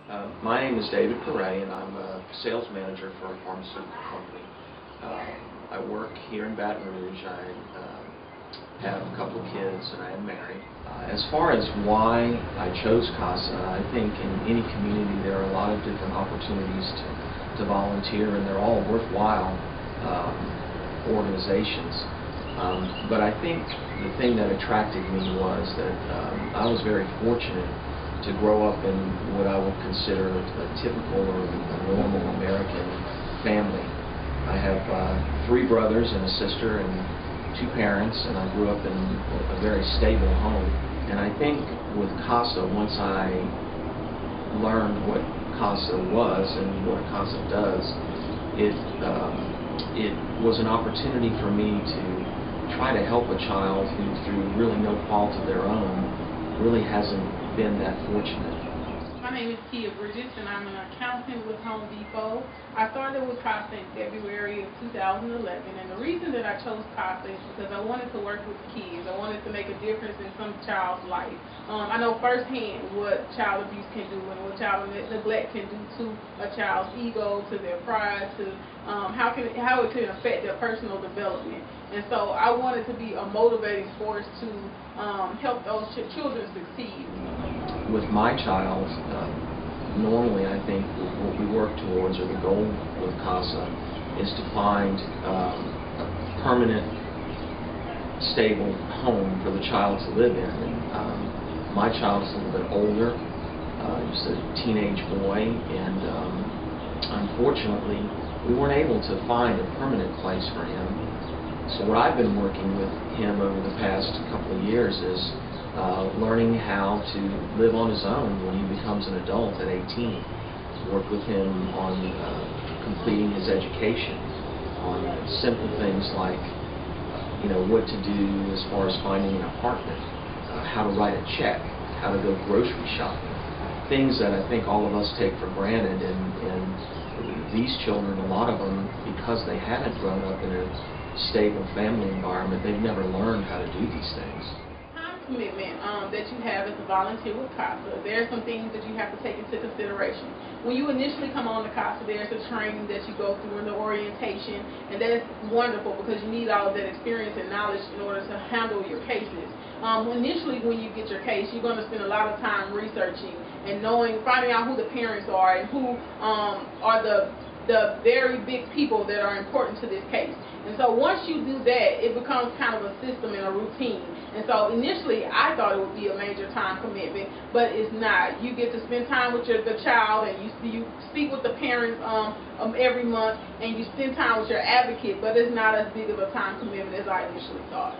My name is David Perret, and I'm a sales manager for a pharmaceutical company. I work here in Baton Rouge. I have a couple of kids, and I am married. As far as why I chose CASA, I think in any community there are a lot of different opportunities to volunteer, and they're all worthwhile organizations. But I think the thing that attracted me was that I was very fortunate to grow up in what I would consider a typical or a normal American family. I have 3 brothers and a sister and 2 parents, and I grew up in a very stable home. And I think with CASA, once I learned what CASA was and what CASA does, it was an opportunity for me to try to help a child who, through really no fault of their own, really hasn't been that fortunate. My name is Tia Bridges, and I'm an accountant with Home Depot. I started with CASA in February of 2011, and the reason that I chose CASA is because I wanted to work with kids. I wanted to make a difference in some child's life. I know firsthand what child abuse can do and what child neglect can do to a child's ego, to their pride, to how it can affect their personal development. And so I wanted to be a motivating force to help those children succeed. With my child, normally I think what we work towards, or the goal with CASA, is to find a permanent, stable home for the child to live in. And my child is a little bit older. He's a teenage boy, and unfortunately we weren't able to find a permanent place for him. So what I've been working with him over the past couple of years is learning how to live on his own when he becomes an adult at 18. Work with him on completing his education, on simple things like what to do as far as finding an apartment, how to write a check, how to go grocery shopping, things that I think all of us take for granted. And these children, a lot of them, because they haven't grown up in a stable family environment, they've never learned how to do these things. Commitment that you have as a volunteer with CASA, there are some things that you have to take into consideration. When you initially come on to CASA, there's a training that you go through in the orientation, and that is wonderful because you need all of that experience and knowledge in order to handle your cases. Initially, when you get your case, you're going to spend a lot of time researching and finding out who the parents are and who are the very big people that are important to this case. And so once you do that, it becomes kind of a system and a routine. And so initially I thought it would be a major time commitment, but it's not. You get to spend time with the child, and you speak with the parents every month, and you spend time with your advocate, but it's not as big of a time commitment as I initially thought.